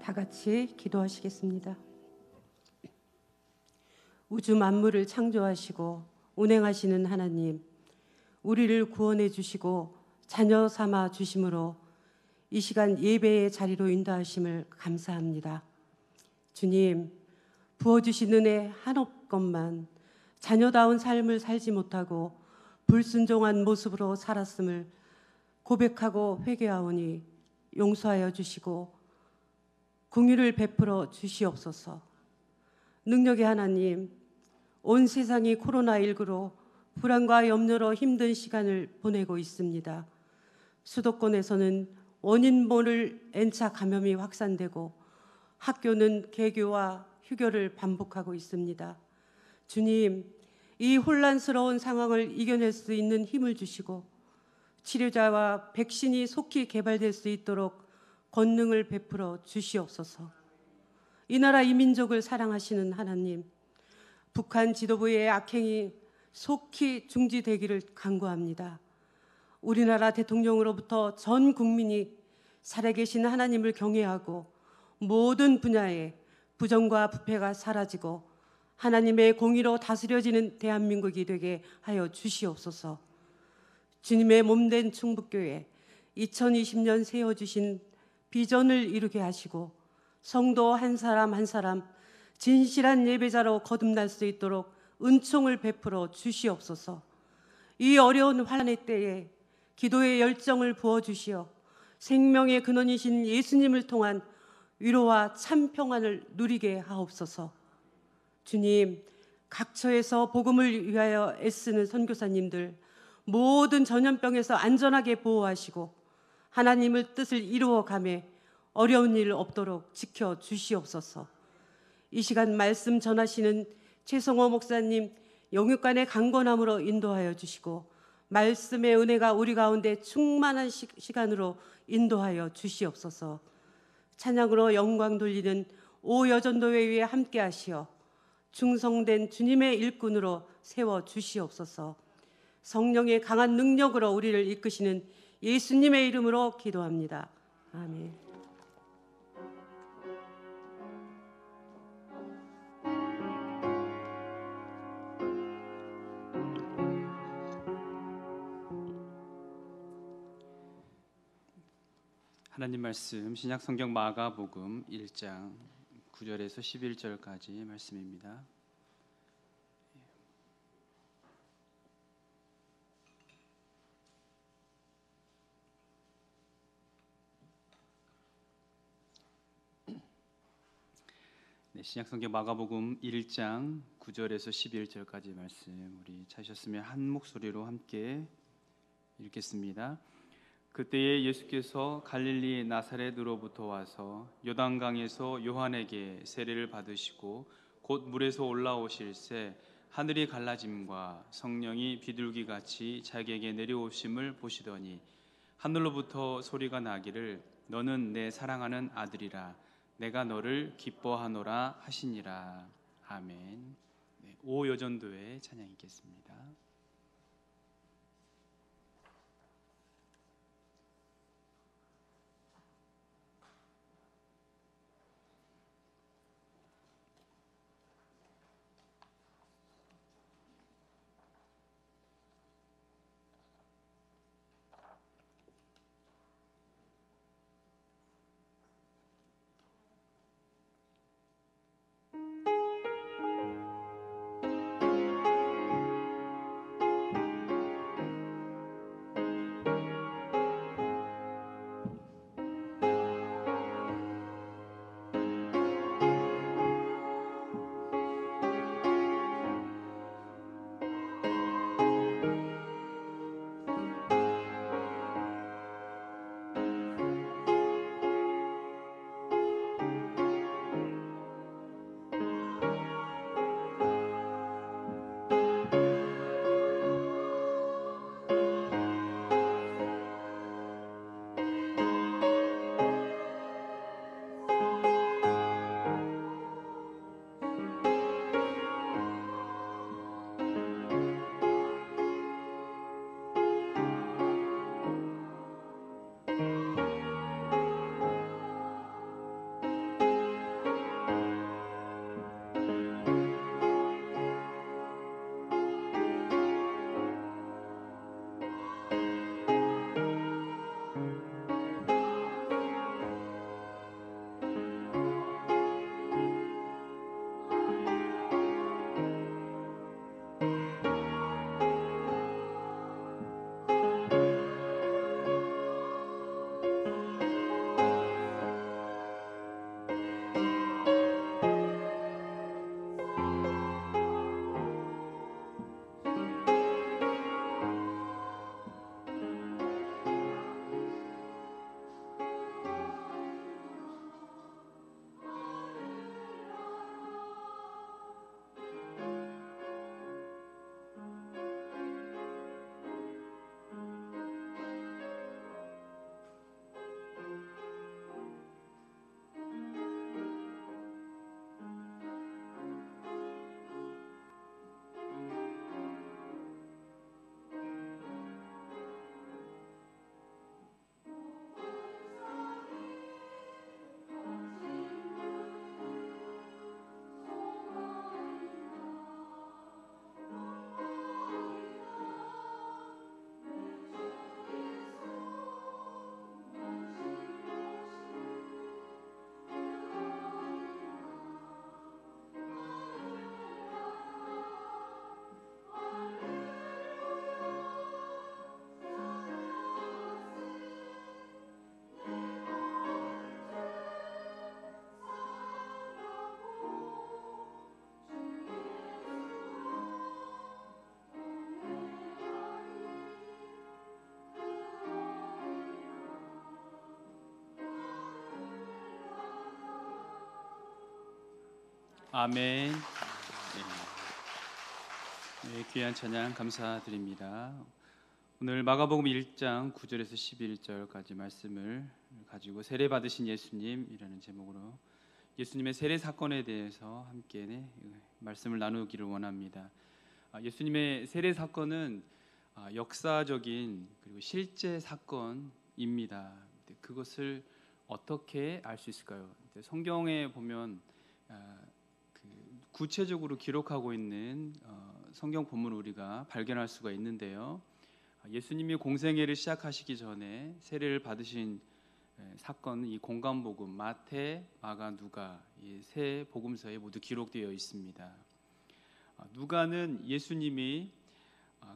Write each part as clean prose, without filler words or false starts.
다 같이 기도하시겠습니다. 우주 만물을 창조하시고 운행하시는 하나님, 우리를 구원해 주시고 자녀 삼아 주심으로 이 시간 예배의 자리로 인도하심을 감사합니다. 주님, 부어주신 은혜 한없건만 자녀다운 삶을 살지 못하고 불순종한 모습으로 살았음을 고백하고 회개하오니 용서하여 주시고 긍휼을 베풀어 주시옵소서. 능력의 하나님, 온 세상이 코로나19로 불안과 염려로 힘든 시간을 보내고 있습니다. 수도권에서는 원인 모를 N차 감염이 확산되고 학교는 개교와 휴교를 반복하고 있습니다. 주님, 이 혼란스러운 상황을 이겨낼 수 있는 힘을 주시고 치료자와 백신이 속히 개발될 수 있도록 권능을 베풀어 주시옵소서. 이 나라 이 민족을 사랑하시는 하나님, 북한 지도부의 악행이 속히 중지되기를 간구합니다. 우리나라 대통령으로부터 전 국민이 살아계신 하나님을 경외하고 모든 분야에 부정과 부패가 사라지고 하나님의 공의로 다스려지는 대한민국이 되게 하여 주시옵소서. 주님의 몸된 충북교회 2020년 세워주신 비전을 이루게 하시고 성도 한 사람 한 사람 진실한 예배자로 거듭날 수 있도록 은총을 베풀어 주시옵소서. 이 어려운 환난의 때에 기도의 열정을 부어주시어 생명의 근원이신 예수님을 통한 위로와 참 평안을 누리게 하옵소서. 주님, 각처에서 복음을 위하여 애쓰는 선교사님들 모든 전염병에서 안전하게 보호하시고 하나님의 뜻을 이루어가며 어려운 일 없도록 지켜주시옵소서. 이 시간 말씀 전하시는 최성호 목사님 영육간의 강건함으로 인도하여 주시고 말씀의 은혜가 우리 가운데 충만한 시간으로 인도하여 주시옵소서. 찬양으로 영광 돌리는 오여전도회 위에 함께 하시어 충성된 주님의 일꾼으로 세워 주시옵소서. 성령의 강한 능력으로 우리를 이끄시는 예수님의 이름으로 기도합니다. 아멘. 하나님 말씀 신약 성경 마가복음 1장 9절에서 11절까지 말씀입니다. 신약 성경 마가복음 1장 9절에서 11절까지 말씀 우리 찾으셨으면 한 목소리로 함께 읽겠습니다. 그때에 예수께서 갈릴리 나사렛으로부터 와서 요단강에서 요한에게 세례를 받으시고 곧 물에서 올라오실새 하늘이 갈라짐과 성령이 비둘기같이 자기에게 내려오심을 보시더니 하늘로부터 소리가 나기를 너는 내 사랑하는 아들이라 내가 너를 기뻐하노라 하시니라. 아멘. 오여전도의 찬양 있겠습니다. 아멘. 네, 귀한 찬양 감사드립니다. 오늘 마가복음 1장 9절에서 11절까지 말씀을 가지고 세례 받으신 예수님이라는 제목으로 예수님의 세례 사건에 대해서 함께 말씀을 나누기를 원합니다. 예수님의 세례 사건은 역사적인 그리고 실제 사건입니다. 그것을 어떻게 알 수 있을까요? 성경에 보면 구체적으로 기록하고 있는 성경 본문을 우리가 발견할 수가 있는데요. 예수님이 공생애를 시작하시기 전에 세례를 받으신 사건은 이 공관복음 마태, 마가, 누가 이 세 복음서에 모두 기록되어 있습니다. 누가는 예수님이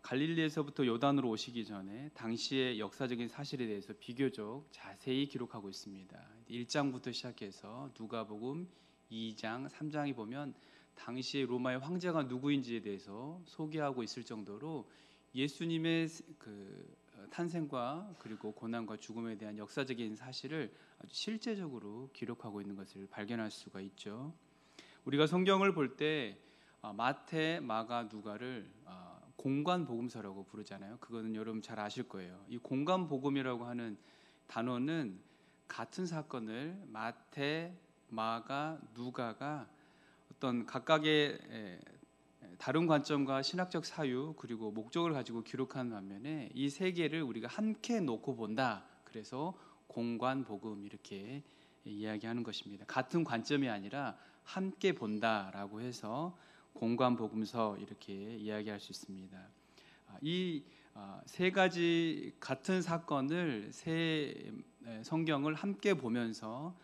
갈릴리에서부터 요단으로 오시기 전에 당시의 역사적인 사실에 대해서 비교적 자세히 기록하고 있습니다. 1장부터 시작해서 누가복음 2장, 3장에 보면 당시의 로마의 황제가 누구인지에 대해서 소개하고 있을 정도로 예수님의 탄생과 그리고 고난과 죽음에 대한 역사적인 사실을 아주 실제적으로 기록하고 있는 것을 발견할 수가 있죠. 우리가 성경을 볼 때 마태, 마가, 누가를 공관복음서라고 부르잖아요. 그거는 여러분 잘 아실 거예요. 이 공관복음이라고 하는 단어는 같은 사건을 마태, 마가, 누가가 어떤 각각의 다른 관점과 신학적 사유 그리고 목적을 가지고 기록한 반면에 이 세 개를 우리가 함께 놓고 본다. 그래서 공관복음 이렇게 이야기하는 것입니다. 같은 관점이 아니라 함께 본다라고 해서 공관복음서 이렇게 이야기할 수 있습니다. 이 세 가지 같은 사건을 세 성경을 함께 보면서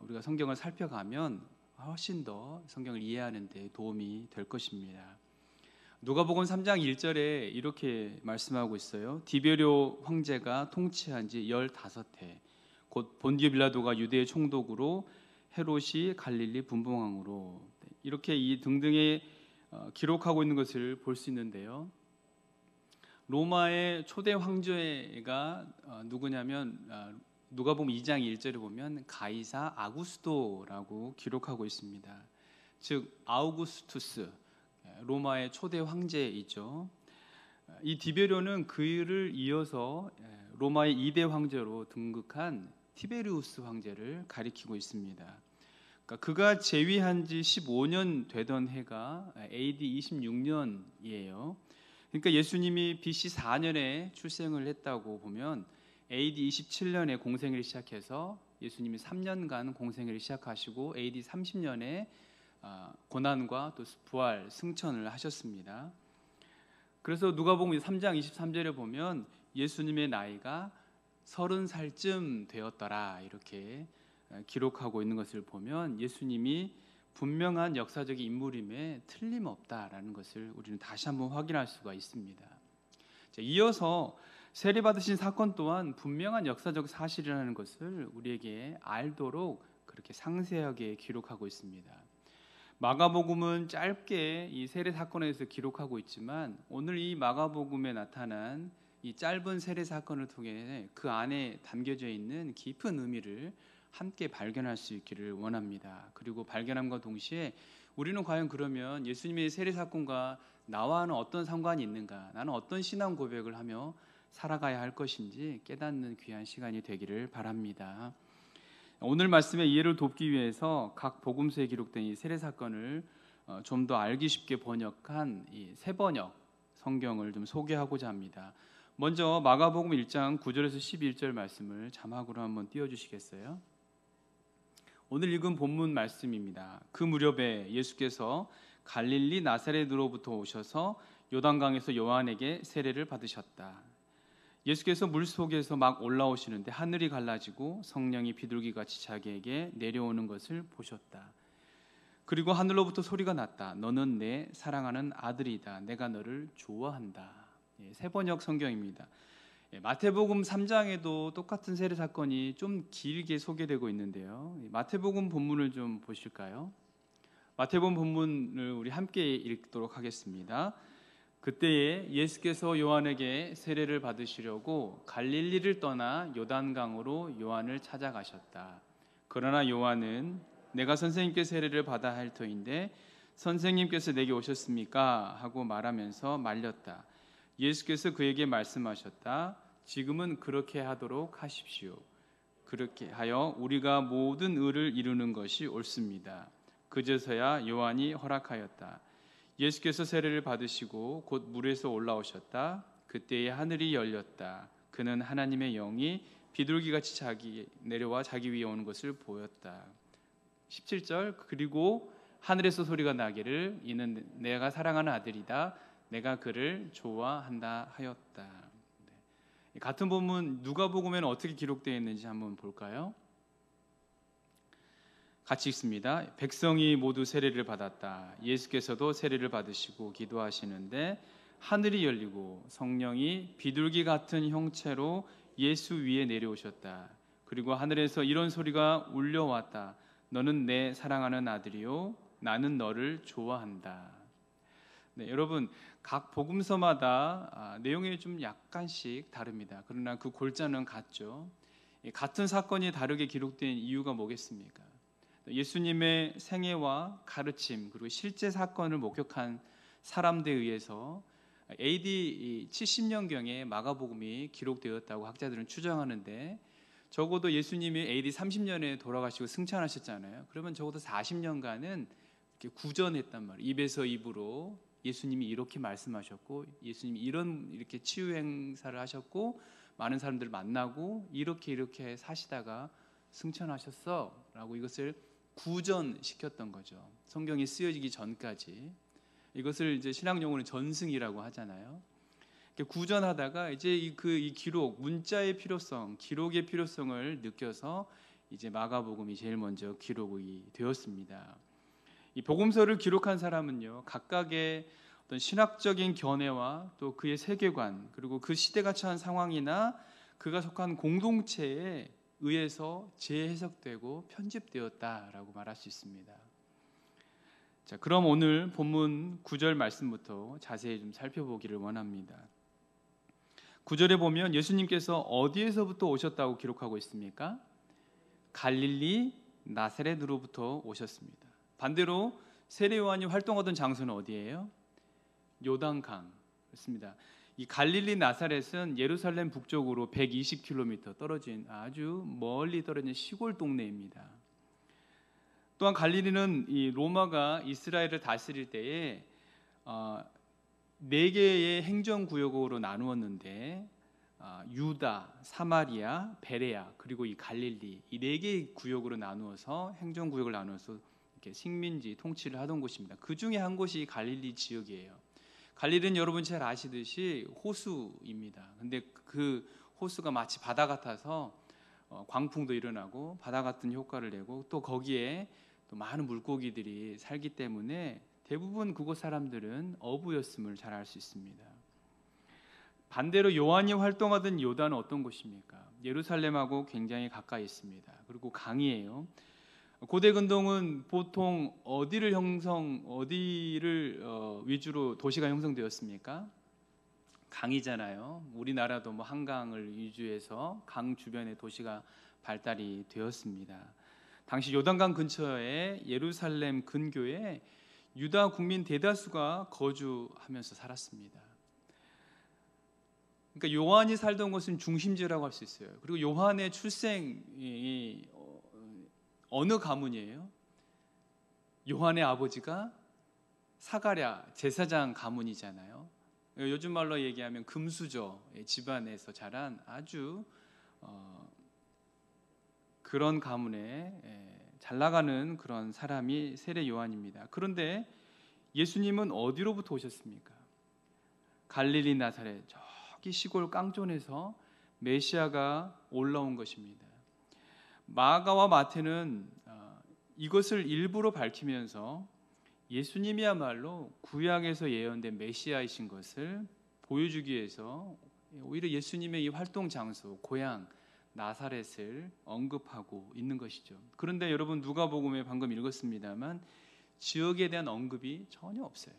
우리가 성경을 살펴가면 훨씬 더 성경을 이해하는 데 도움이 될 것입니다. 누가복음 3장 1절에 이렇게 말씀하고 있어요. 디베료 황제가 통치한 지 15해 곧 본디오 빌라도가 유대의 총독으로 헤롯이 갈릴리 분봉왕으로 이렇게 이 등등의 기록하고 있는 것을 볼 수 있는데요. 로마의 초대 황제가 누구냐면 누가복음 2장 1절에 보면 가이사 아구스도라고 기록하고 있습니다. 즉 아우구스투스 로마의 초대 황제이죠. 이 디베료는 그를 이어서 로마의 2대 황제로 등극한 티베리우스 황제를 가리키고 있습니다. 그러니까 그가 재위한 지 15년 되던 해가 AD 26년이에요. 그러니까 예수님이 BC 4년에 출생을 했다고 보면 AD 27년에 공생애를 시작해서 예수님이 3년간 공생애를 시작하시고 AD 30년에 고난과 또 부활, 승천을 하셨습니다. 그래서 누가복음 3장 23절에 보면 예수님의 나이가 30살쯤 되었더라 이렇게 기록하고 있는 것을 보면 예수님이 분명한 역사적인 인물임에 틀림없다라는 것을 우리는 다시 한번 확인할 수가 있습니다. 이어서 세례받으신 사건 또한 분명한 역사적 사실이라는 것을 우리에게 알도록 그렇게 상세하게 기록하고 있습니다. 마가복음은 짧게 이 세례 사건에 대해서 기록하고 있지만 오늘 이 마가복음에 나타난 이 짧은 세례 사건을 통해 그 안에 담겨져 있는 깊은 의미를 함께 발견할 수 있기를 원합니다. 그리고 발견함과 동시에 우리는 과연 그러면 예수님의 세례 사건과 나와는 어떤 상관이 있는가, 나는 어떤 신앙 고백을 하며 살아가야 할 것인지 깨닫는 귀한 시간이 되기를 바랍니다. 오늘 말씀의 이해를 돕기 위해서 각 복음서에 기록된 이 세례 사건을 좀 더 알기 쉽게 번역한 이 세번역 성경을 좀 소개하고자 합니다. 먼저 마가복음 1장 9절에서 11절 말씀을 자막으로 한번 띄워주시겠어요? 오늘 읽은 본문 말씀입니다. 그 무렵에 예수께서 갈릴리 나사렛으로부터 오셔서 요단강에서 요한에게 세례를 받으셨다. 예수께서 물속에서 막 올라오시는데 하늘이 갈라지고 성령이 비둘기같이 자기에게 내려오는 것을 보셨다. 그리고 하늘로부터 소리가 났다. 너는 내 사랑하는 아들이다. 내가 너를 좋아한다. 세번역 성경입니다. 마태복음 3장에도 똑같은 세례 사건이 좀 길게 소개되고 있는데요. 마태복음 본문을 좀 보실까요? 마태복음 본문을 우리 함께 읽도록 하겠습니다. 그때에 예수께서 요한에게 세례를 받으시려고 갈릴리를 떠나 요단강으로 요한을 찾아가셨다. 그러나 요한은 내가 선생님께 세례를 받아야 할 터인데 선생님께서 내게 오셨습니까? 하고 말하면서 말렸다. 예수께서 그에게 말씀하셨다. 지금은 그렇게 하도록 하십시오. 그렇게 하여 우리가 모든 의를 이루는 것이 옳습니다. 그제서야 요한이 허락하였다. 예수께서 세례를 받으시고 곧 물에서 올라오셨다. 그때에 하늘이 열렸다. 그는 하나님의 영이 비둘기같이 내려와 자기 위에 오는 것을 보였다. 17절 그리고 하늘에서 소리가 나기를 이는 내가 사랑하는 아들이다. 내가 그를 좋아한다 하였다. 같은 본문 누가복음에는 어떻게 기록되어 있는지 한번 볼까요? 같이 읽습니다. 백성이 모두 세례를 받았다. 예수께서도 세례를 받으시고 기도하시는데 하늘이 열리고 성령이 비둘기 같은 형체로 예수 위에 내려오셨다. 그리고 하늘에서 이런 소리가 울려왔다. 너는 내 사랑하는 아들이요 나는 너를 좋아한다. 네, 여러분 각 복음서마다 내용이 좀 약간씩 다릅니다. 그러나 그 골자는 같죠. 같은 사건이 다르게 기록된 이유가 뭐겠습니까? 예수님의 생애와 가르침 그리고 실제 사건을 목격한 사람들에 의해서 AD 70년경에 마가복음이 기록되었다고 학자들은 추정하는데 적어도 예수님이 AD 30년에 돌아가시고 승천하셨잖아요. 그러면 적어도 40년간은 이렇게 구전했단 말이에요. 입에서 입으로 예수님이 이렇게 말씀하셨고 예수님이 이렇게 치유 행사를 하셨고 많은 사람들을 만나고 이렇게 사시다가 승천하셨어라고 이것을 구전시켰던 거죠. 성경이 쓰여지기 전까지. 이것을 이제 신학 용어는 전승이라고 하잖아요. 구전하다가 이제 이 기록, 문자의 필요성, 기록의 필요성을 느껴서 이제 마가복음이 제일 먼저 기록이 되었습니다. 이 복음서를 기록한 사람은요, 각각의 어떤 신학적인 견해와 또 그의 세계관, 그리고 그 시대가 처한 상황이나 그가 속한 공동체에 의해서 재해석되고 편집되었다라고 말할 수 있습니다. 자, 그럼 오늘 본문 9절 말씀부터 자세히 좀 살펴보기를 원합니다. 9절에 보면 예수님께서 어디에서부터 오셨다고 기록하고 있습니까? 갈릴리 나사렛으로부터 오셨습니다. 반대로 세례 요한이 활동하던 장소는 어디예요? 요단강. 그렇습니다. 이 갈릴리 나사렛은 예루살렘 북쪽으로 120km 떨어진 아주 멀리 떨어진 시골 동네입니다. 또한 갈릴리는 이 로마가 이스라엘을 다스릴 때에 4개의 행정구역으로 나누었는데 유다, 사마리아, 베레아 그리고 이 갈릴리 이 4개의 구역으로 나누어서 행정구역을 나누어서 이렇게 식민지 통치를 하던 곳입니다. 그 중에 한 곳이 갈릴리 지역이에요. 갈릴리는 여러분 잘 아시듯이 호수입니다. 근데 그 호수가 마치 바다 같아서 광풍도 일어나고 바다 같은 효과를 내고 또 거기에 또 많은 물고기들이 살기 때문에 대부분 그곳 사람들은 어부였음을 잘 알 수 있습니다. 반대로 요한이 활동하던 요단은 어떤 곳입니까? 예루살렘하고 굉장히 가까이 있습니다. 그리고 강이에요. 고대 근동은 보통 어디를 위주로 도시가 형성되었습니까? 강이잖아요. 우리나라도 뭐 한강을 위주해서 강 주변에 도시가 발달이 되었습니다. 당시 요단강 근처에 예루살렘 근교에 유다 국민 대다수가 거주하면서 살았습니다. 그러니까 요한이 살던 곳은 중심지라고 할 수 있어요. 그리고 요한의 출생이 어느 가문이에요? 요한의 아버지가 사가랴 제사장 가문이잖아요. 요즘 말로 얘기하면 금수저 집안에서 자란 아주 그런 가문에 잘 나가는 그런 사람이 세례 요한입니다. 그런데 예수님은 어디로부터 오셨습니까? 갈릴리 나사렛 저기 시골 깡촌에서 메시아가 올라온 것입니다. 마가와 마태는 이것을 일부러 밝히면서 예수님이야말로 구약에서 예언된 메시아이신 것을 보여주기 위해서 오히려 예수님의 이 활동 장소, 고향 나사렛을 언급하고 있는 것이죠. 그런데 여러분 누가복음에 방금 읽었습니다만 지역에 대한 언급이 전혀 없어요.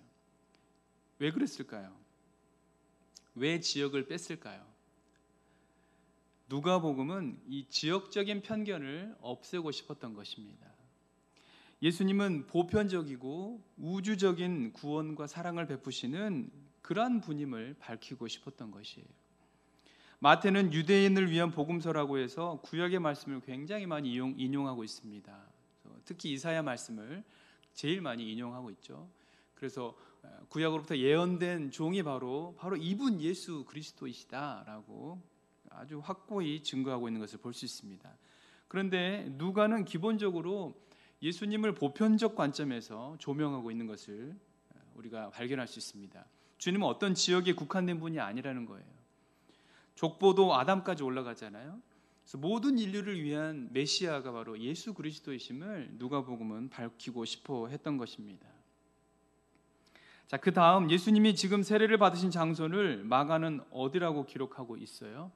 왜 그랬을까요? 왜 지역을 뺐을까요? 누가복음은 이 지역적인 편견을 없애고 싶었던 것입니다. 예수님은 보편적이고 우주적인 구원과 사랑을 베푸시는 그러한 분임을 밝히고 싶었던 것이에요. 마태는 유대인을 위한 복음서라고 해서 구약의 말씀을 굉장히 많이 인용하고 있습니다. 특히 이사야 말씀을 제일 많이 인용하고 있죠. 그래서 구약으로부터 예언된 종이 바로 이분 예수 그리스도이시다라고 아주 확고히 증거하고 있는 것을 볼 수 있습니다. 그런데 누가는 기본적으로 예수님을 보편적 관점에서 조명하고 있는 것을 우리가 발견할 수 있습니다. 주님은 어떤 지역에 국한된 분이 아니라는 거예요. 족보도 아담까지 올라가잖아요. 그래서 모든 인류를 위한 메시아가 바로 예수 그리스도이심을 누가복음은 밝히고 싶어 했던 것입니다. 자, 그 다음 예수님이 지금 세례를 받으신 장소를 마가는 어디라고 기록하고 있어요?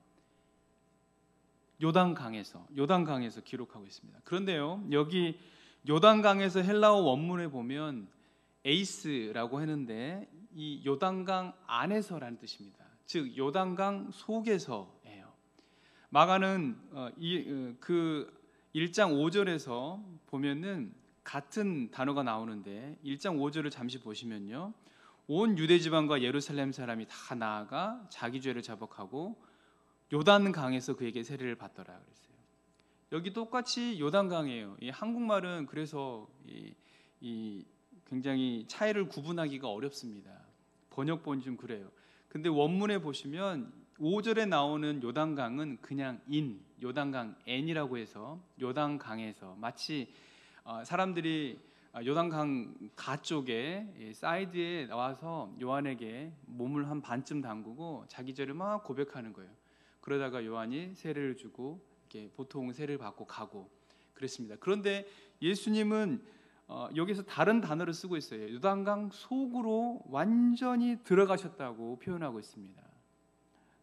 요단강에서 기록하고 있습니다. 그런데요, 여기 요단강에서 헬라어 원문에 보면 에이스라고 했는데 이 요단강 안에서라는 뜻입니다. 즉 요단강 속에서예요. 마가는 그 1장 5절에서 보면은 같은 단어가 나오는데 1장 5절을 잠시 보시면요, 온 유대 지방과 예루살렘 사람이 다 나아가 자기 죄를 자복하고 요단강에서 그에게 세례를 받더라 그랬어요. 여기 똑같이 요단강이에요. 이 한국말은 그래서 이 굉장히 차이를 구분하기가 어렵습니다. 번역본이 좀 그래요. 근데 원문에 보시면 5절에 나오는 요단강은 그냥 요단강 N이라고 해서 요단강에서 마치 사람들이 요단강 가 쪽에 사이드에 나와서 요한에게 몸을 한 반쯤 담그고 자기 죄를 막 고백하는 거예요. 그러다가 요한이 세례를 주고 이렇게 보통 세례를 받고 가고 그랬습니다. 그런데 예수님은 여기서 다른 단어를 쓰고 있어요. 요단강 속으로 완전히 들어가셨다고 표현하고 있습니다.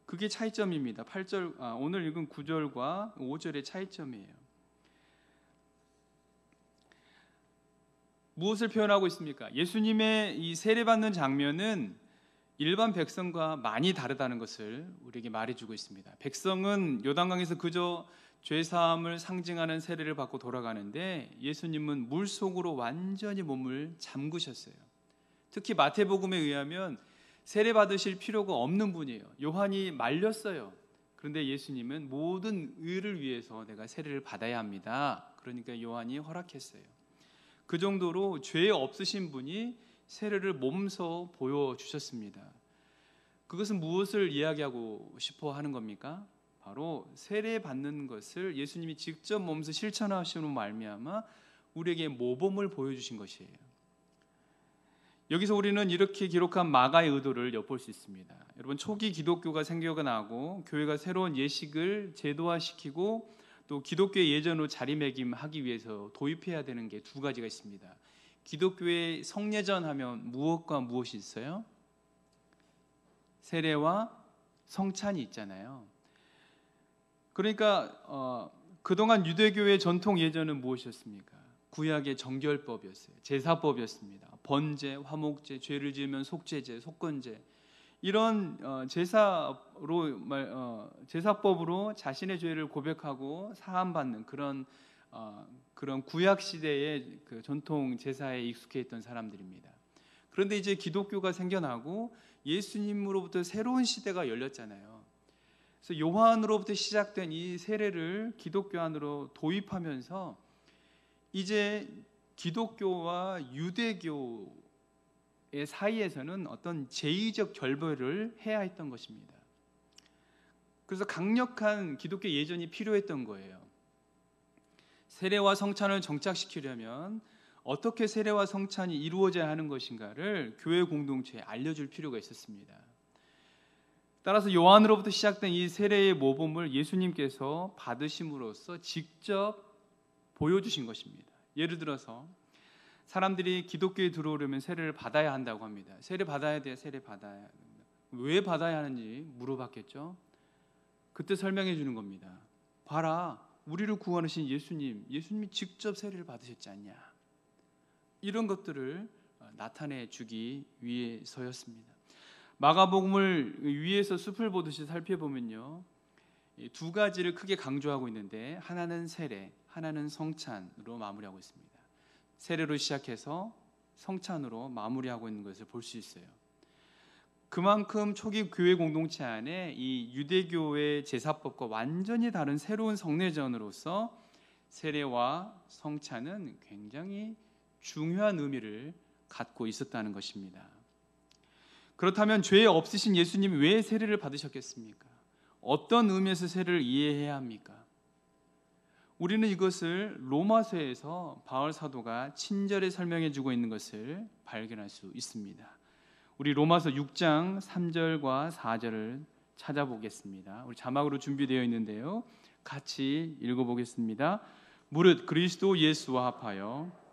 그게 차이점입니다. 8절 오늘 읽은 9절과 5절의 차이점이에요. 무엇을 표현하고 있습니까? 예수님의 이 세례받는 장면은 일반 백성과 많이 다르다는 것을 우리에게 말해주고 있습니다. 백성은 요단강에서 그저 죄사함을 상징하는 세례를 받고 돌아가는데 예수님은 물속으로 완전히 몸을 잠그셨어요. 특히 마태복음에 의하면 세례 받으실 필요가 없는 분이에요. 요한이 말렸어요. 그런데 예수님은 모든 의를 위해서 내가 세례를 받아야 합니다. 그러니까 요한이 허락했어요. 그 정도로 죄 없으신 분이 세례를 몸소 보여주셨습니다. 그것은 무엇을 이야기하고 싶어 하는 겁니까? 바로 세례 받는 것을 예수님이 직접 몸소 실천하시는 말미암아 우리에게 모범을 보여주신 것이에요. 여기서 우리는 이렇게 기록한 마가의 의도를 엿볼 수 있습니다. 여러분, 초기 기독교가 생겨나고 교회가 새로운 예식을 제도화시키고 또 기독교의 예전으로 자리매김하기 위해서 도입해야 되는 게 두 가지가 있습니다. 기독교의 성례전 하면 무엇과 무엇이 있어요? 세례와 성찬이 있잖아요. 그러니까 그동안 유대교의 전통 예전은 무엇이었습니까? 구약의 정결법이었어요. 제사법이었습니다. 번제, 화목제, 죄를 지으면 속죄제, 속건제, 이런 제사법으로 자신의 죄를 고백하고 사함받는 그런 구약 시대의 그 전통 제사에 익숙해 있던 사람들입니다. 그런데 이제 기독교가 생겨나고 예수님으로부터 새로운 시대가 열렸잖아요. 그래서 요한으로부터 시작된 이 세례를 기독교 안으로 도입하면서 이제 기독교와 유대교의 사이에서는 어떤 제의적 결별을 해야 했던 것입니다. 그래서 강력한 기독교 예전이 필요했던 거예요. 세례와 성찬을 정착시키려면 어떻게 세례와 성찬이 이루어져야 하는 것인가를 교회 공동체에 알려줄 필요가 있었습니다. 따라서 요한으로부터 시작된 이 세례의 모범을 예수님께서 받으심으로써 직접 보여주신 것입니다. 예를 들어서 사람들이 기독교에 들어오려면 세례를 받아야 한다고 합니다. 세례 받아야 돼요. 세례 받아야 합니다. 왜 받아야 하는지 물어봤겠죠. 그때 설명해 주는 겁니다. 봐라, 우리를 구원하신 예수님이 직접 세례를 받으셨지 않냐. 이런 것들을 나타내 주기 위해서였습니다. 마가복음을 위에서 숲을 보듯이 살펴보면요, 두 가지를 크게 강조하고 있는데 하나는 세례, 하나는 성찬으로 마무리하고 있습니다. 세례로 시작해서 성찬으로 마무리하고 있는 것을 볼 수 있어요. 그만큼 초기 교회 공동체 안에 이 유대교의 제사법과 완전히 다른 새로운 성례전으로서 세례와 성찬은 굉장히 중요한 의미를 갖고 있었다는 것입니다. 그렇다면 죄 없으신 예수님이 왜 세례를 받으셨겠습니까? 어떤 의미에서 세례를 이해해야 합니까? 우리는 이것을 로마서에서 바울 사도가 친절히 설명해 주고 있는 것을 발견할 수 있습니다. 우리 로마서 6장 3절과 4절을 찾아보겠습니다. 우리 자막으로 준비되어 있는데요. 같이 읽어보겠습니다. 무릇 그리스도 예수와 합하여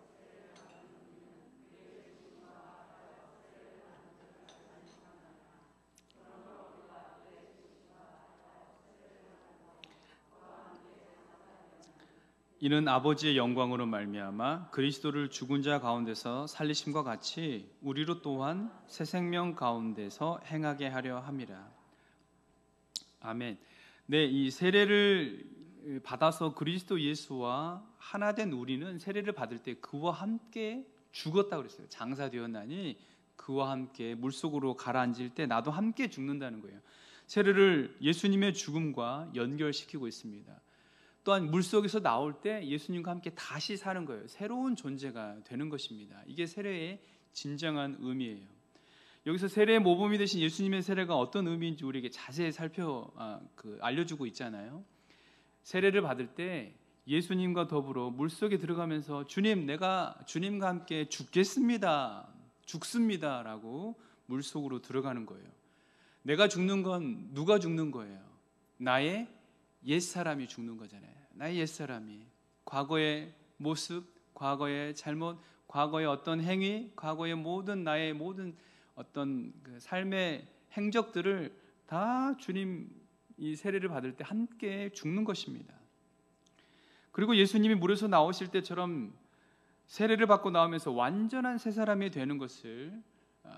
이는 아버지의 영광으로 말미암아 그리스도를 죽은 자 가운데서 살리심과 같이 우리로 또한 새 생명 가운데서 행하게 하려 함이라. 아멘. 네, 이 세례를 받아서 그리스도 예수와 하나 된 우리는 세례를 받을 때 그와 함께 죽었다 그랬어요. 장사되었나니 그와 함께 물속으로 가라앉을 때 나도 함께 죽는다는 거예요. 세례를 예수님의 죽음과 연결시키고 있습니다. 또한 물속에서 나올 때 예수님과 함께 다시 사는 거예요. 새로운 존재가 되는 것입니다. 이게 세례의 진정한 의미예요. 여기서 세례의 모범이 되신 예수님의 세례가 어떤 의미인지 우리에게 자세히 알려주고 있잖아요. 세례를 받을 때 예수님과 더불어 물속에 들어가면서 주님, 내가 주님과 함께 죽겠습니다. 죽습니다라고 물속으로 들어가는 거예요. 내가 죽는 건 누가 죽는 거예요? 나의 옛사람이 죽는 거잖아요. 나의 옛사람이 과거의 모습, 과거의 잘못, 과거의 어떤 행위, 과거의 나의 모든 어떤 그 삶의 행적들을 다 주님 이 세례를 받을 때 함께 죽는 것입니다. 그리고 예수님이 물에서 나오실 때처럼 세례를 받고 나오면서 완전한 새 사람이 되는 것을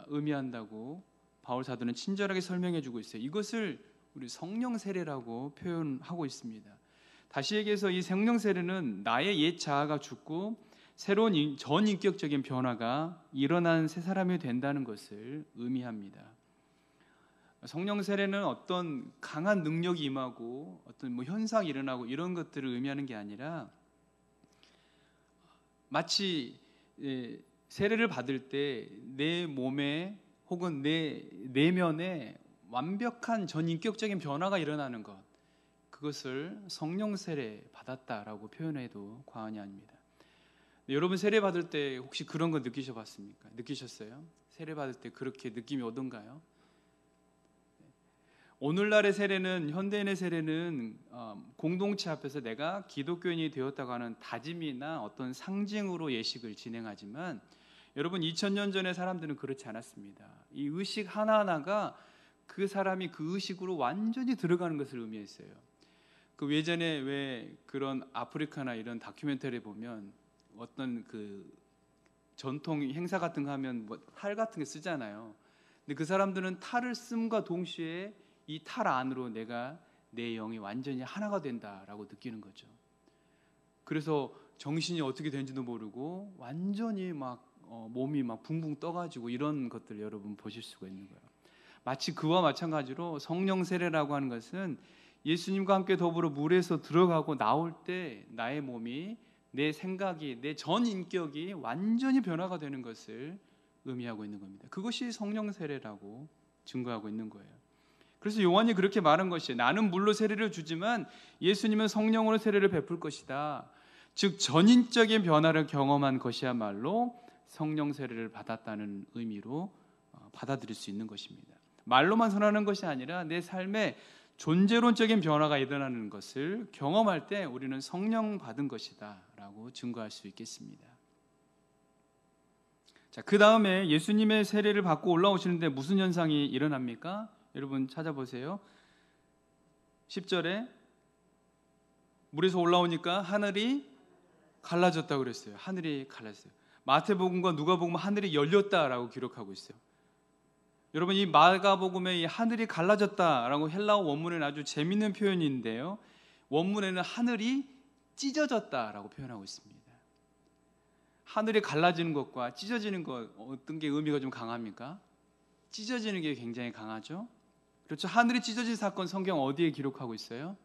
의미한다고 바울 사도는 친절하게 설명해 주고 있어요. 이것을 우리 성령 세례라고 표현하고 있습니다. 다시 얘기해서 이 성령 세례는 나의 옛 자아가 죽고 새로운 전인격적인 변화가 일어난 새 사람이 된다는 것을 의미합니다. 성령 세례는 어떤 강한 능력이 임하고 어떤 현상이 일어나고 이런 것들을 의미하는 게 아니라 마치 세례를 받을 때 내 몸에 혹은 내 내면에 완벽한 전인격적인 변화가 일어나는 것, 그것을 성령 세례 받았다라고 표현해도 과언이 아닙니다. 여러분 세례 받을 때 혹시 그런 거 느끼셨습니까? 느끼셨어요? 세례 받을 때 그렇게 느낌이 오던가요? 오늘날의 세례는, 현대인의 세례는 공동체 앞에서 내가 기독교인이 되었다고 하는 다짐이나 어떤 상징으로 예식을 진행하지만 여러분 2000년 전의 사람들은 그렇지 않았습니다. 이 의식 하나하나가 그 사람이 그 의식으로 완전히 들어가는 것을 의미했어요. 그 예전에 왜 그런 아프리카나 이런 다큐멘터리 보면 어떤 그 전통 행사 같은 거 하면 탈 같은 게 쓰잖아요. 근데 그 사람들은 탈을 씀과 동시에 이 탈 안으로 내 영이 완전히 하나가 된다라고 느끼는 거죠. 그래서 정신이 어떻게 되는지도 모르고 완전히 몸이 붕붕 떠가지고 이런 것들 여러분 보실 수가 있는 거예요. 마치 그와 마찬가지로 성령 세례라고 하는 것은 예수님과 함께 더불어 물에서 들어가고 나올 때 나의 몸이, 내 생각이, 내 전 인격이 완전히 변화가 되는 것을 의미하고 있는 겁니다. 그것이 성령 세례라고 증거하고 있는 거예요. 그래서 요한이 그렇게 말한 것이에요. 나는 물로 세례를 주지만 예수님은 성령으로 세례를 베풀 것이다. 즉 전인적인 변화를 경험한 것이야말로 성령 세례를 받았다는 의미로 받아들일 수 있는 것입니다. 말로만 선언하는 것이 아니라 내 삶에 존재론적인 변화가 일어나는 것을 경험할 때 우리는 성령 받은 것이다 라고 증거할 수 있겠습니다. 자, 그 다음에 예수님의 세례를 받고 올라오시는데 무슨 현상이 일어납니까? 여러분 찾아보세요. 10절에 물에서 올라오니까 하늘이 갈라졌다고 그랬어요. 하늘이 갈라졌어요. 마태복음과 누가복음 하늘이 열렸다라고 기록하고 있어요. 여러분 이 마가복음에 이 하늘이 갈라졌다라고 헬라어 원문에는 아주 재밌는 하늘이 갈라지는 것과 찢어지는 것 어떤 게 의미가 좀 강합니까? 찢어지는 게 굉장히 강하죠. 그렇죠. 하늘이 찢어진 사건 성경 어디에 기록하고 있어요?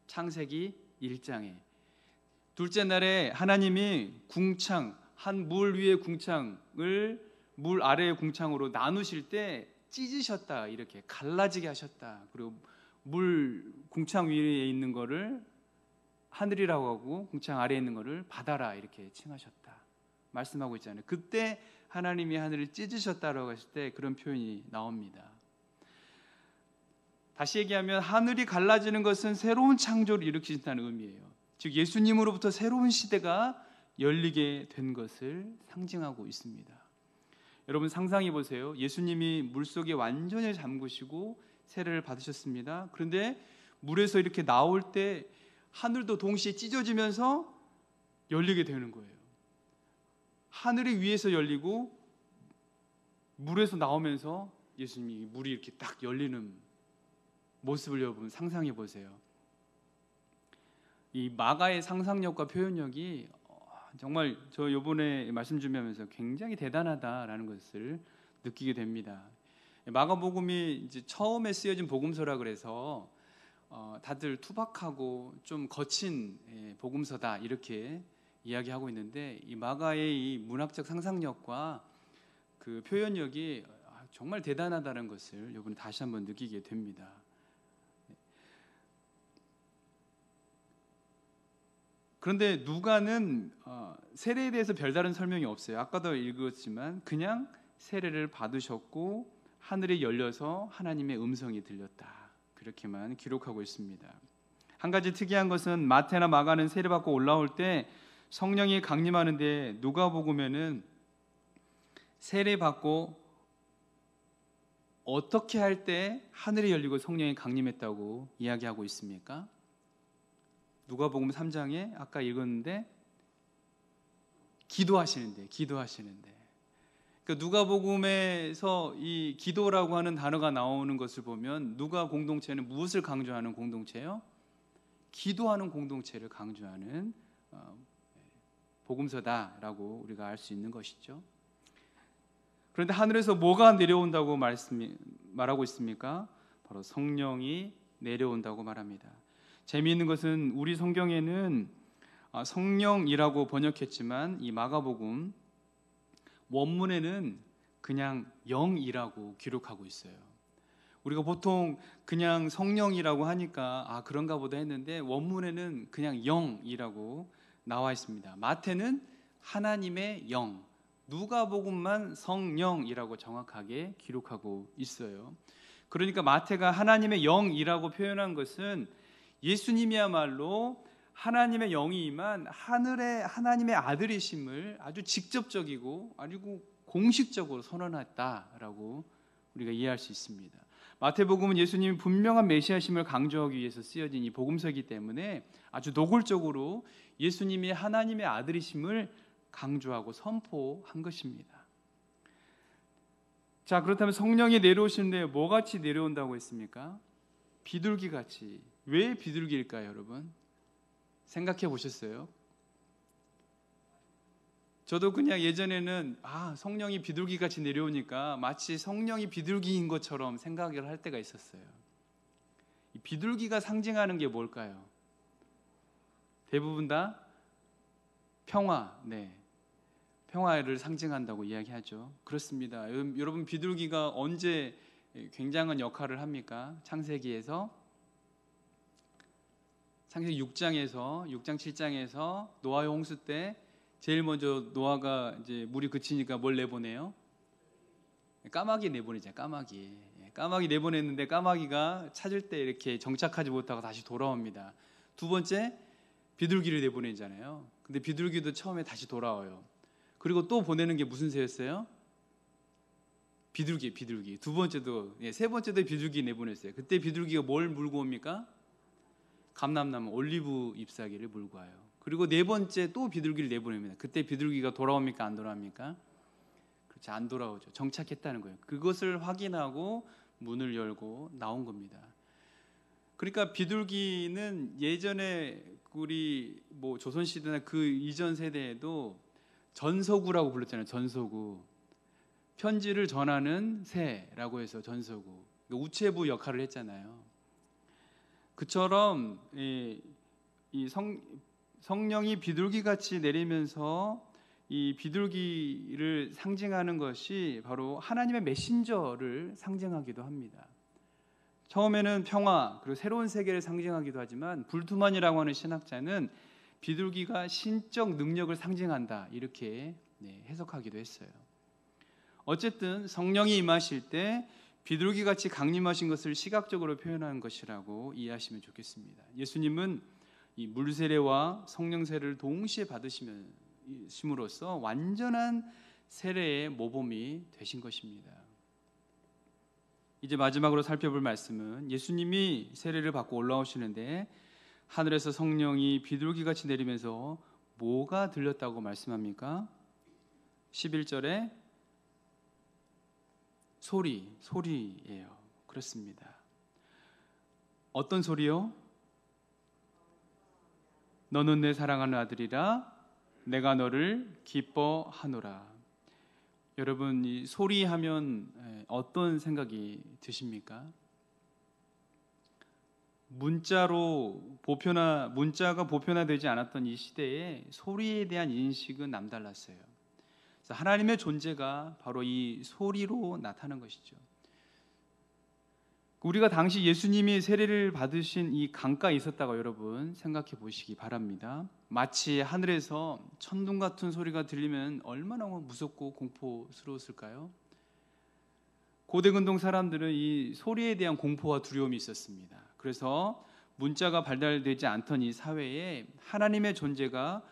창세기 1장에. 둘째 날에 하나님이 궁창, 한 물 위의 궁창을 물 아래의 궁창으로 나누실 때 찢으셨다, 이렇게 갈라지게 하셨다. 그리고 물 궁창 위에 있는 거를 하늘이라고 하고 궁창 아래에 있는 거를 바다라 이렇게 칭하셨다 말씀하고 있잖아요. 그때 하나님이 하늘을 찢으셨다라고 했을 때 그런 표현이 나옵니다. 다시 얘기하면 하늘이 갈라지는 것은 새로운 창조를 일으키신다는 의미예요. 즉 예수님으로부터 새로운 시대가 열리게 된 것을 상징하고 있습니다. 여러분 상상해 보세요. 예수님이 물속에 완전히 잠그시고 세례를 받으셨습니다. 그런데 물에서 이렇게 나올 때 하늘도 동시에 찢어지면서 열리게 되는 거예요. 하늘이 위에서 열리고 물에서 나오면서 예수님이 물이 이렇게 딱 열리는 모습을 여러분 상상해 보세요. 이 마가의 상상력과 표현력이 정말 저 이번에 말씀 준비하면서 굉장히 대단하다라는 것을 느끼게 됩니다. 마가복음이 이제 처음에 쓰여진 복음서라 그래서 다들 투박하고 좀 거친 복음서다 이렇게 이야기하고 있는데 이 마가의 이 문학적 상상력과 그 표현력이 정말 대단하다는 것을 이번에 다시 한번 느끼게 됩니다. 그런데 누가는 세례에 대해서 별다른 설명이 없어요. 아까도 읽었지만 그냥 세례를 받으셨고 하늘이 열려서 하나님의 음성이 들렸다, 그렇게만 기록하고 있습니다. 한 가지 특이한 것은 마태나 마가는 세례받고 올라올 때 성령이 강림하는데 누가복음에는 세례받고 어떻게 할 때 하늘이 열리고 성령이 강림했다고 이야기하고 있습니까? 누가복음 3장에 아까 읽었는데 기도하시는데 그러니까 누가복음에서 이 기도라고 하는 단어가 나오는 것을 보면 누가 공동체는 무엇을 강조하는 공동체요? 기도하는 공동체를 강조하는 복음서다라고 우리가 알 수 있는 것이죠. 그런데 하늘에서 뭐가 내려온다고 말하고 있습니까? 바로 성령이 내려온다고 말합니다. 재미있는 것은 우리 성경에는 성령이라고 번역했지만 이 마가복음 원문에는 그냥 영이라고 기록하고 있어요. 우리가 보통 그냥 성령이라고 하니까 그런가 보다 했는데 원문에는 그냥 영이라고 나와 있습니다. 마태는 하나님의 영, 누가복음만 성령이라고 정확하게 기록하고 있어요. 그러니까 마태가 하나님의 영이라고 표현한 것은 예수님이야말로 하나님의 영이 임한 하늘의 하나님의 아들이심을 아주 직접적이고 아주 공식적으로 선언했다라고 우리가 이해할 수 있습니다. 마태복음은 예수님이 분명한 메시아심을 강조하기 위해서 쓰여진 이 복음서이기 때문에 아주 노골적으로 예수님이 하나님의 아들이심을 강조하고 선포한 것입니다. 자, 그렇다면 성령이 내려오시는데 뭐같이 내려온다고 했습니까? 비둘기같이. 왜 비둘기일까요, 여러분? 생각해 보셨어요? 저도 그냥 예전에는 성령이 비둘기같이 내려오니까 마치 성령이 비둘기인 것처럼 생각을 할 때가 있었어요. 이 비둘기가 상징하는 게 뭘까요? 대부분 다 평화, 평화를 상징한다고 이야기하죠. 그렇습니다. 여러분 비둘기가 언제 굉장한 역할을 합니까? 창세기에서 창세기 6장 7장에서 노아의 홍수 때 제일 먼저 노아가 이제 물이 그치니까 뭘 내보내요? 까마귀 내보내죠. 까마귀 내보냈는데 까마귀가 찾을 때 이렇게 정착하지 못하고 다시 돌아옵니다. 두 번째 비둘기를 내보내잖아요. 근데 비둘기도 처음에 다시 돌아와요. 그리고 또 보내는 게 무슨 새였어요? 비둘기. 두 번째도, 세 번째도 비둘기 내보냈어요. 그때 비둘기가 뭘 물고 옵니까? 감람나무, 올리브 잎사귀를 물고 와요. 그리고 네 번째 또 비둘기를 내보냅니다. 그때 비둘기가 돌아옵니까? 안 돌아옵니까? 그렇지, 안 돌아오죠. 정착했다는 거예요. 그것을 확인하고 문을 열고 나온 겁니다. 그러니까 비둘기는 예전에 우리 조선시대나 그 이전 세대에도 전서구라고 불렀잖아요. 전서구. 편지를 전하는 새라고 해서 전서구. 우체부 역할을 했잖아요. 그처럼 성령이 비둘기같이 내리면서 이 비둘기를 상징하는 것이 바로 하나님의 메신저를 상징하기도 합니다. 처음에는 평화 그리고 새로운 세계를 상징하기도 하지만 불투만이라고 하는 신학자는 비둘기가 신적 능력을 상징한다 이렇게 해석하기도 했어요. 어쨌든 성령이 임하실 때 비둘기같이 강림하신 것을 시각적으로 표현한 것이라고 이해하시면 좋겠습니다. 예수님은 이 물세례와 성령 세례를 동시에 받으심으로써 완전한 세례의 모범이 되신 것입니다. 이제 마지막으로 살펴볼 말씀은 예수님이 세례를 받고 올라오시는데 하늘에서 성령이 비둘기같이 내리면서 뭐가 들렸다고 말씀합니까? 11절에 소리예요. 그렇습니다. 어떤 소리요? 너는 내 사랑하는 아들이라 내가 너를 기뻐하노라. 여러분, 이 소리하면 어떤 생각이 드십니까? 문자가 보편화되지 않았던 이 시대에 소리에 대한 인식은 남달랐어요. 그래서 하나님의 존재가 바로 이 소리로 나타난 것이죠. 우리가 당시 예수님이 세례를 받으신 이 강가에 있었다고 여러분 생각해 보시기 바랍니다. 마치 하늘에서 천둥 같은 소리가 들리면 얼마나 무섭고 공포스러웠을까요? 고대 근동 사람들은 이 소리에 대한 공포와 두려움이 있었습니다. 그래서 문자가 발달되지 않던 이 사회에 하나님의 존재가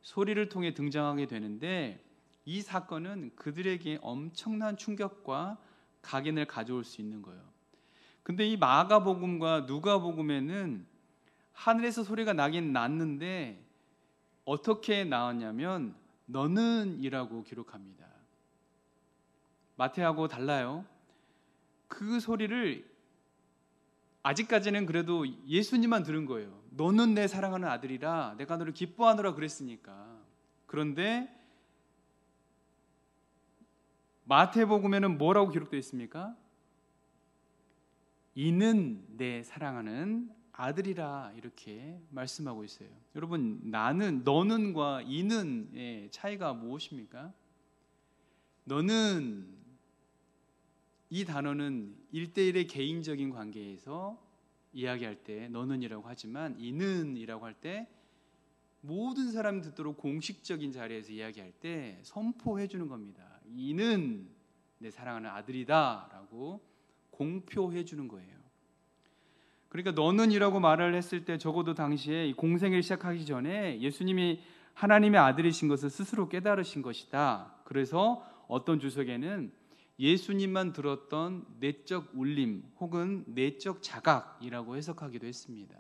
소리를 통해 등장하게 되는데 이 사건은 그들에게 엄청난 충격과 각인을 가져올 수 있는 거예요. 근데 이 마가복음과 누가복음에는 하늘에서 소리가 나긴 났는데 어떻게 나왔냐면 너는 이라고 기록합니다. 마태하고 달라요. 그 소리를 아직까지는 그래도 예수님만 들은 거예요. 너는 내 사랑하는 아들이라 내가 너를 기뻐하노라 그랬으니까. 그런데 마태복음에는 뭐라고 기록되어 있습니까? 이는 내 사랑하는 아들이라 이렇게 말씀하고 있어요. 여러분, 너는과 이는의 차이가 무엇입니까? 너는, 이 단어는 1대1의 개인적인 관계에서 이야기할 때 너는이라고 하지만 이는이라고 할 때 모든 사람이 듣도록 공식적인 자리에서 이야기할 때 선포해 주는 겁니다. 이는 내 사랑하는 아들이다 라고 공표해 주는 거예요. 그러니까 너는이라고 말을 했을 때 적어도 당시에 공생애를 시작하기 전에 예수님이 하나님의 아들이신 것을 스스로 깨달으신 것이다. 그래서 어떤 주석에는 예수님만 들었던 내적 울림 혹은 내적 자각이라고 해석하기도 했습니다.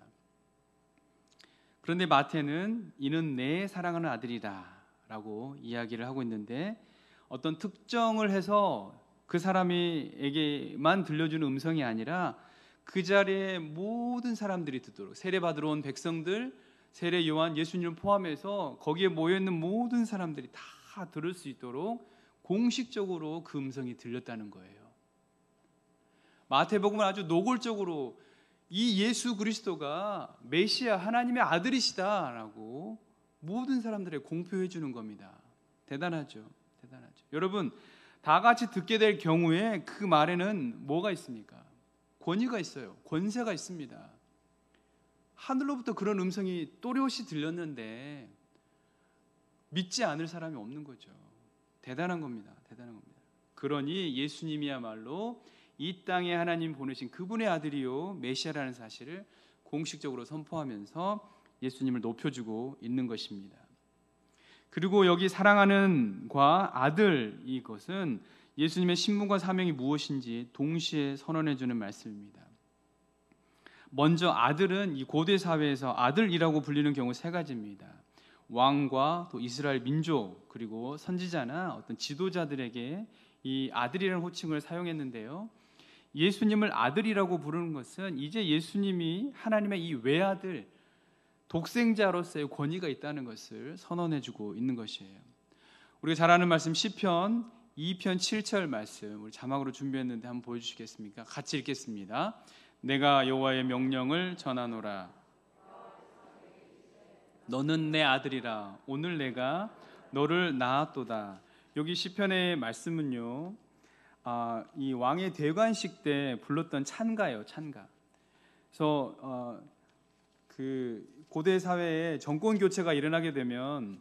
그런데 마태는 이는 내 사랑하는 아들이다 라고 이야기를 하고 있는데 어떤 특정을 해서 그 사람에게만 들려주는 음성이 아니라 그 자리에 모든 사람들이 듣도록 세례받으러 온 백성들, 세례 요한, 예수님을 포함해서 거기에 모여있는 모든 사람들이 다 들을 수 있도록 공식적으로 그 음성이 들렸다는 거예요. 마태복음은 아주 노골적으로 이 예수 그리스도가 메시아 하나님의 아들이시다라고 모든 사람들에 공표해 주는 겁니다. 대단하죠. 여러분, 다 같이 듣게 될 경우에 그 말에는 뭐가 있습니까? 권위가 있어요. 권세가 있습니다. 하늘로부터 그런 음성이 또렷이 들렸는데 믿지 않을 사람이 없는 거죠. 대단한 겁니다. 그러니 예수님이야말로 이 땅에 하나님 보내신 그분의 아들이요 메시아라는 사실을 공식적으로 선포하면서 예수님을 높여주고 있는 것입니다. 그리고 여기 사랑하는과 아들, 이것은 예수님의 신분과 사명이 무엇인지 동시에 선언해주는 말씀입니다. 먼저 아들은 이 고대 사회에서 아들이라고 불리는 경우 세 가지입니다. 왕과 또 이스라엘 민족 그리고 선지자나 어떤 지도자들에게 이 아들이라는 호칭을 사용했는데요. 예수님을 아들이라고 부르는 것은 이제 예수님이 하나님의 이 외아들, 독생자로서의 권위가 있다는 것을 선언해주고 있는 것이에요. 우리가 잘 아는 말씀 시편 2편 7절 말씀 우리 자막으로 준비했는데 한번 보여주시겠습니까? 같이 읽겠습니다. 내가 여호와의 명령을 전하노라. 너는 내 아들이라. 오늘 내가 너를 낳았도다. 여기 시편의 말씀은요, 이 왕의 대관식 때 불렀던 찬가예요. 찬가. 그래서 그 고대 사회에 정권 교체가 일어나게 되면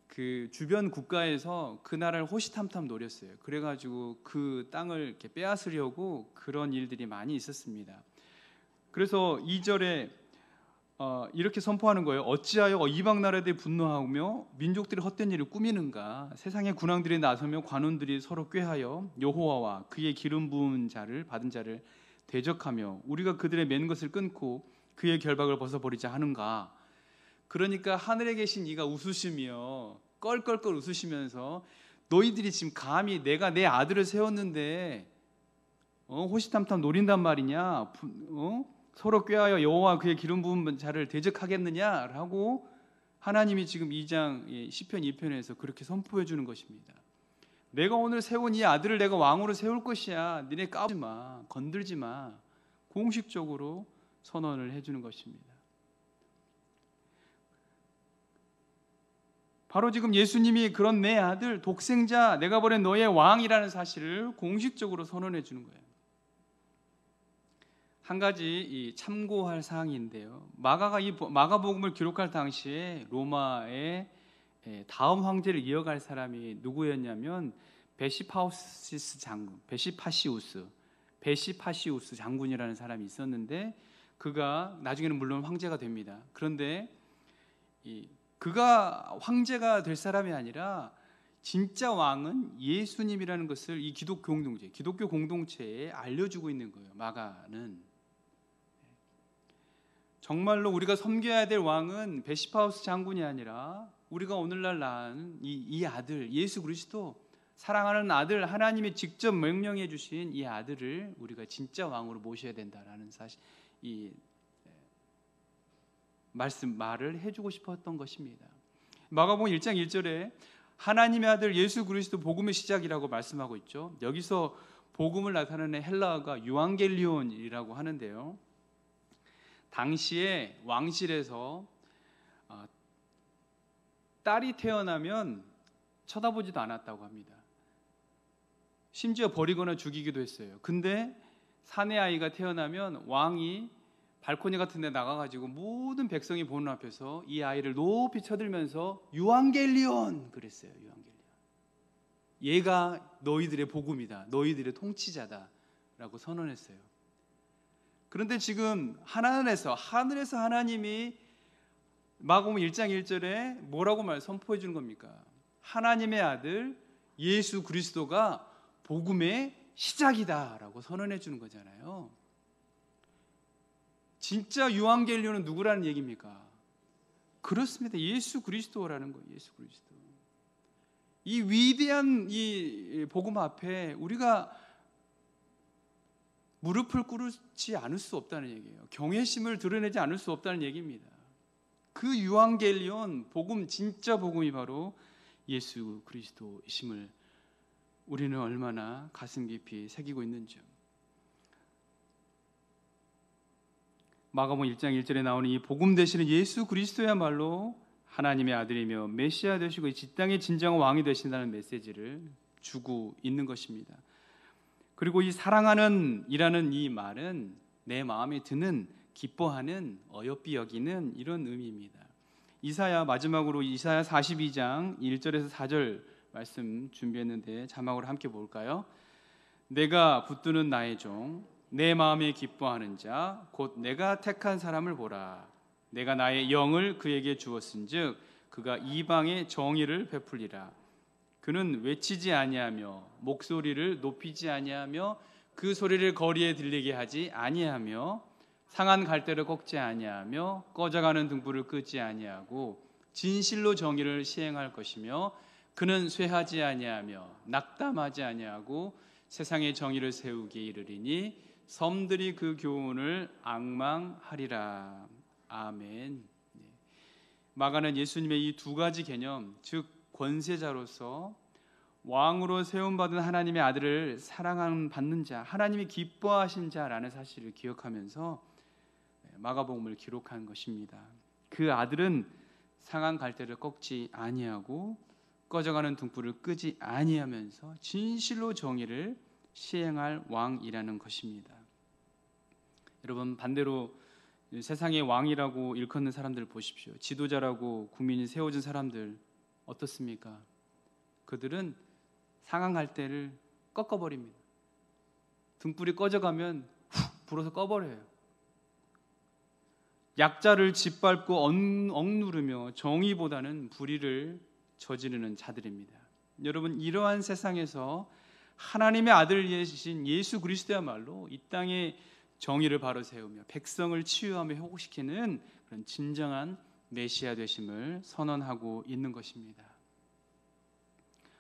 그 주변 국가에서 그 나라를 호시탐탐 노렸어요. 그래가지고 그 땅을 이렇게 빼앗으려고 그런 일들이 많이 있었습니다. 그래서 2절에 이렇게 선포하는 거예요. 어찌하여 이방 나라에 대해 분노하며 민족들이 헛된 일을 꾸미는가? 세상의 군왕들이 나서며 관원들이 서로 꾀하여 여호와와 그의 기름 부은 자를 받은 자를 대적하며 우리가 그들의 맨 것을 끊고 그의 결박을 벗어버리자 하는가? 그러니까 하늘에 계신 이가 웃으시며 껄껄껄 웃으시면서 너희들이 지금 감히 내가 내 아들을 세웠는데 호시탐탐 노린단 말이냐? 서로 꾀하여 여호와 그의 기름 부은 자를 대적하겠느냐라고 하나님이 지금 2장 시편 2편에서 그렇게 선포해 주는 것입니다. 내가 오늘 세운 이 아들을 내가 왕으로 세울 것이야. 니네 까불지 마. 건들지 마. 공식적으로 선언을 해 주는 것입니다. 바로 지금 예수님이 그런 내 아들 독생자 내가 보낸 너의 왕이라는 사실을 공식적으로 선언해 주는 거예요. 한 가지 참고할 사항인데요. 마가가 이 마가복음을 기록할 당시에 로마의 다음 황제를 이어갈 사람이 누구였냐면 베시파시우스 장군이라는 사람이 있었는데 그가 나중에는 물론 황제가 됩니다. 그런데 그가 황제가 될 사람이 아니라 진짜 왕은 예수님이라는 것을 이 기독교 공동체에 알려주고 있는 거예요. 마가는 정말로 우리가 섬겨야 될 왕은 베시파우스 장군이 아니라 우리가 오늘날 낳은 이 아들 예수 그리스도, 사랑하는 아들, 하나님이 직접 명령해 주신 이 아들을 우리가 진짜 왕으로 모셔야 된다라는 사실, 이 말을 해주고 싶었던 것입니다. 마가복음 1장 1절에 하나님의 아들 예수 그리스도 복음의 시작이라고 말씀하고 있죠. 여기서 복음을 나타내는 헬라어가 유앙겔리온이라고 하는데요. 당시에 왕실에서 딸이 태어나면 쳐다보지도 않았다고 합니다. 심지어 버리거나 죽이기도 했어요. 근데 사내 아이가 태어나면 왕이 발코니 같은 데 나가가지고 모든 백성이 보는 앞에서 이 아이를 높이 쳐들면서 유앙겔리온 그랬어요. 유앙겔리온. 얘가 너희들의 복음이다. 너희들의 통치자다 라고 선언했어요. 그런데 지금 하늘에서 하나님이 마가복음 1장 1절에 뭐라고 선포해 주는 겁니까? 하나님의 아들 예수 그리스도가 복음의 시작이다라고 선언해 주는 거잖아요. 진짜 유앙겔리온은 누구라는 얘기입니까? 그렇습니다. 예수 그리스도라는 거예요. 예수 그리스도. 이 위대한 이 복음 앞에 우리가 무릎을 꿇지 않을 수 없다는 얘기예요. 경외심을 드러내지 않을 수 없다는 얘기입니다. 그 유앙겔리온 복음, 진짜 복음이 바로 예수 그리스도이심을 우리는 얼마나 가슴 깊이 새기고 있는지요. 마가복음 1장 1절에 나오는 이 복음 되시는 예수 그리스도야말로 하나님의 아들이며 메시아 되시고 이 땅의 진정한 왕이 되신다는 메시지를 주고 있는 것입니다. 그리고 이 사랑하는 이라는 이 말은 내 마음에 드는, 기뻐하는, 어여삐 여기는 이런 의미입니다. 마지막으로 이사야 42장 1절에서 4절 말씀 준비했는데 자막으로 함께 볼까요? 내가 붙드는 나의 종, 내 마음에 기뻐하는 자, 곧 내가 택한 사람을 보라. 내가 나의 영을 그에게 주었은즉 그가 이방의 정의를 베풀리라. 그는 외치지 아니하며 목소리를 높이지 아니하며 그 소리를 거리에 들리게 하지 아니하며 상한 갈대를 꺾지 아니하며 꺼져가는 등불을 끄지 아니하고 진실로 정의를 시행할 것이며 그는 쇠하지 아니하며 낙담하지 아니하고 세상의 정의를 세우기에 이르리니 섬들이 그 교훈을 앙망하리라. 아멘. 마가는 예수님의 이 두 가지 개념, 즉 권세자로서 왕으로 세움받은 하나님의 아들을 사랑받는 자, 하나님이 기뻐하신 자라는 사실을 기억하면서 마가복음을 기록한 것입니다. 그 아들은 상한 갈대를 꺾지 아니하고 꺼져가는 등불을 끄지 아니하면서 진실로 정의를 시행할 왕이라는 것입니다. 여러분, 반대로 세상의 왕이라고 일컫는 사람들 보십시오. 지도자라고 국민이 세워준 사람들 어떻습니까? 그들은 상한 갈대를 꺾어버립니다. 등불이 꺼져가면 훅 불어서 꺼버려요. 약자를 짓밟고 억누르며 정의보다는 불의를 저지르는 자들입니다. 여러분, 이러한 세상에서 하나님의 아들이신 예수 그리스도야말로 이 땅에 정의를 바로 세우며 백성을 치유하며 회복시키는 그런 진정한 메시아 되심을 선언하고 있는 것입니다.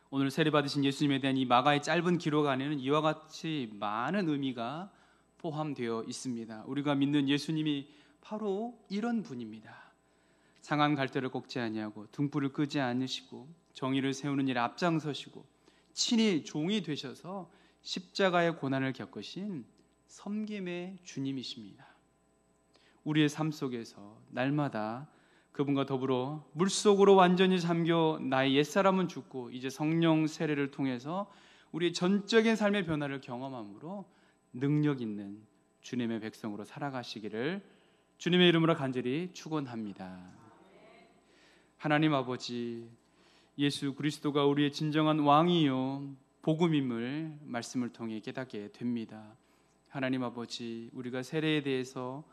오늘 세례받으신 예수님에 대한 이 마가의 짧은 기록 안에는 이와 같이 많은 의미가 포함되어 있습니다. 우리가 믿는 예수님이 바로 이런 분입니다. 상한 갈대를 꺾지 아니하고 등불을 끄지 않으시고 정의를 세우는 일에 앞장서시고 친히 종이 되셔서 십자가의 고난을 겪으신 섬김의 주님이십니다. 우리의 삶 속에서 날마다 그분과 더불어 물속으로 완전히 잠겨 나의 옛사람은 죽고 이제 성령 세례를 통해서 우리의 전적인 삶의 변화를 경험함으로 능력 있는 주님의 백성으로 살아가시기를 주님의 이름으로 간절히 축원합니다. 하나님 아버지, 예수 그리스도가 우리의 진정한 왕이요 복음임을 말씀을 통해 깨닫게 됩니다. 하나님 아버지, 우리가 세례에 대해서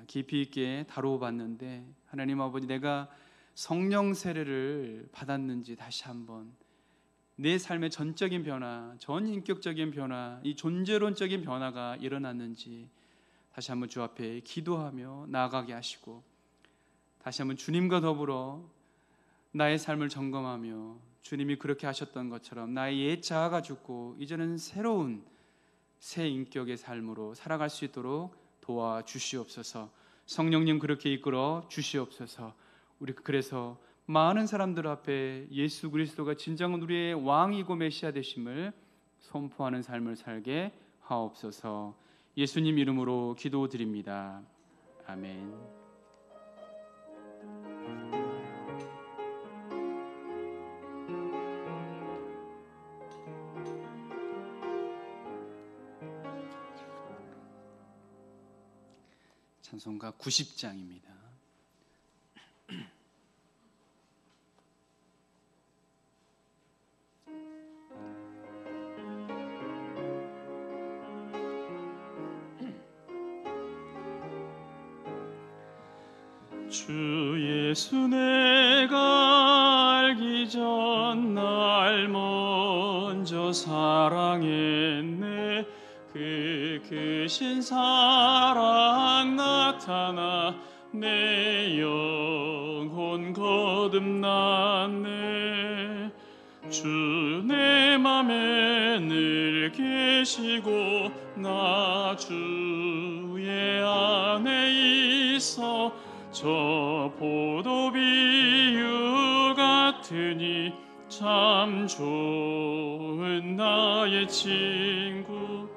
깊이 있게 다루어 봤는데 하나님 아버지, 내가 성령 세례를 받았는지 다시 한번 내 삶의 전적인 변화, 전인격적인 변화, 이 존재론적인 변화가 일어났는지 다시 한번 주 앞에 기도하며 나아가게 하시고 다시 한번 주님과 더불어 나의 삶을 점검하며 주님이 그렇게 하셨던 것처럼 나의 옛 자아가 죽고 이제는 새로운 새 인격의 삶으로 살아갈 수 있도록 도와주시옵소서. 성령님 그렇게 이끌어 주시옵소서. 우리 그래서 많은 사람들 앞에 예수 그리스도가 진정한 우리의 왕이고 메시아 되심을 선포하는 삶을 살게 하옵소서. 예수님 이름으로 기도드립니다. 아멘. 찬송가 90장입니다. 주 예수 내가 알기 전 날 먼저 사랑했네. 그 크신 사랑 나타나 내 영혼 거듭났네. 주 내 맘에 늘 계시고 나 주의 안에 있어 저 포도 비유 같으니 참 좋은 나의 친구.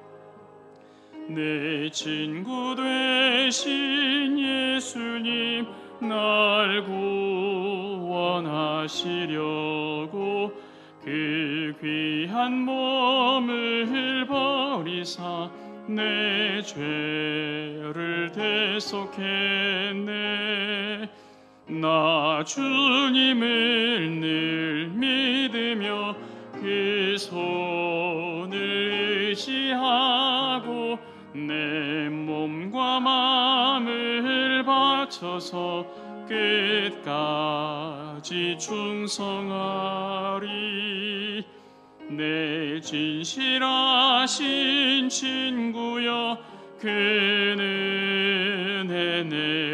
내 친구 되신 예수님 날 구원하시려고 그 귀한 몸을 버리사 내 죄를 대속했네. 나 주님을 늘 믿으며 그 손을 의지하고 내 몸과 마음을 바쳐서 끝까지 충성하리. 내 진실하신 친구여 그 은혜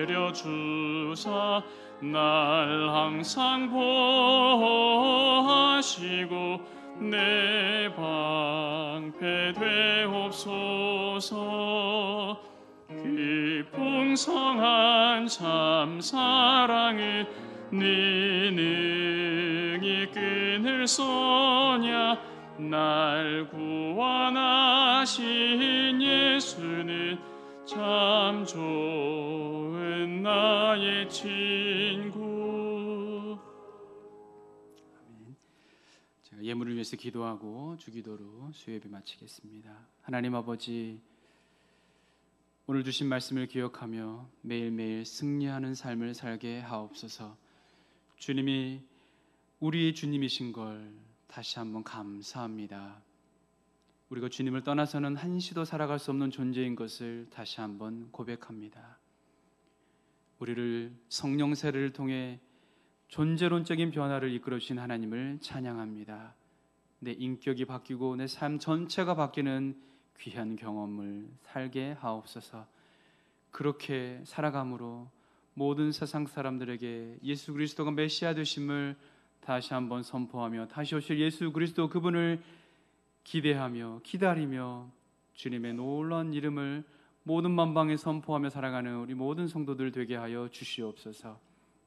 내려주사 날 항상 보호하시고 내 방패 되옵소서. 그 풍성한 참 사랑을 네 능히 끈을 쏘냐 날 구원하신 예수는 참 좋은 나의 친구. 아멘. 제가 예물을 위해서 기도하고 주기도로 수요예배 마치겠습니다. 하나님 아버지, 오늘 주신 말씀을 기억하며 매일매일 승리하는 삶을 살게 하옵소서. 주님이 우리의 주님이신 걸 다시 한번 감사합니다. 우리가 주님을 떠나서는 한시도 살아갈 수 없는 존재인 것을 다시 한번 고백합니다. 우리를 성령 세례를 통해 존재론적인 변화를 이끌어 주신 하나님을 찬양합니다. 내 인격이 바뀌고 내 삶 전체가 바뀌는 귀한 경험을 살게 하옵소서. 그렇게 살아감으로 모든 세상 사람들에게 예수 그리스도가 메시아 되심을 다시 한번 선포하며 다시 오실 예수 그리스도 그분을 기대하며 기다리며 주님의 놀라운 이름을 모든 만방에 선포하며 살아가는 우리 모든 성도들 되게 하여 주시옵소서.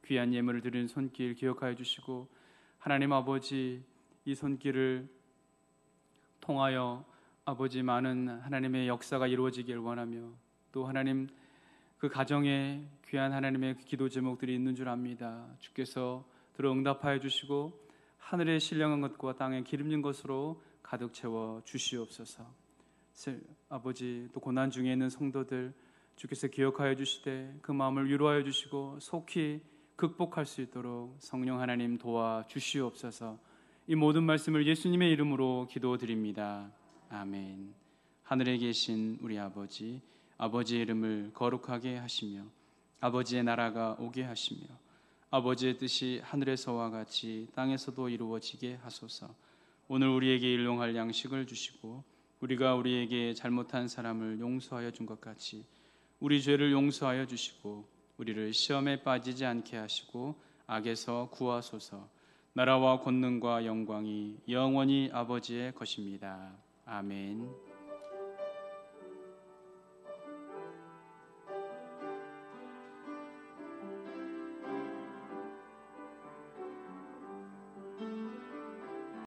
귀한 예물을 드리는 손길 기억하여 주시고 하나님 아버지, 이 손길을 통하여 아버지 많은 하나님의 역사가 이루어지길 원하며 또 하나님 그 가정에 귀한 하나님의 기도 제목들이 있는 줄 압니다. 주께서 들어 응답하여 주시고 하늘의 신령한 것과 땅에 기름진 것으로 가득 채워 주시옵소서. 아버지, 또 고난 중에 있는 성도들 주께서 기억하여 주시되 그 마음을 위로하여 주시고 속히 극복할 수 있도록 성령 하나님 도와 주시옵소서. 이 모든 말씀을 예수님의 이름으로 기도드립니다. 아멘. 하늘에 계신 우리 아버지, 아버지의 이름을 거룩하게 하시며 아버지의 나라가 오게 하시며 아버지의 뜻이 하늘에서와 같이 땅에서도 이루어지게 하소서. 오늘 우리에게 일용할 양식을 주시고 우리가 우리에게 잘못한 사람을 용서하여 준 것 같이 우리 죄를 용서하여 주시고 우리를 시험에 빠지지 않게 하시고 악에서 구하소서. 나라와 권능과 영광이 영원히 아버지의 것입니다. 아멘.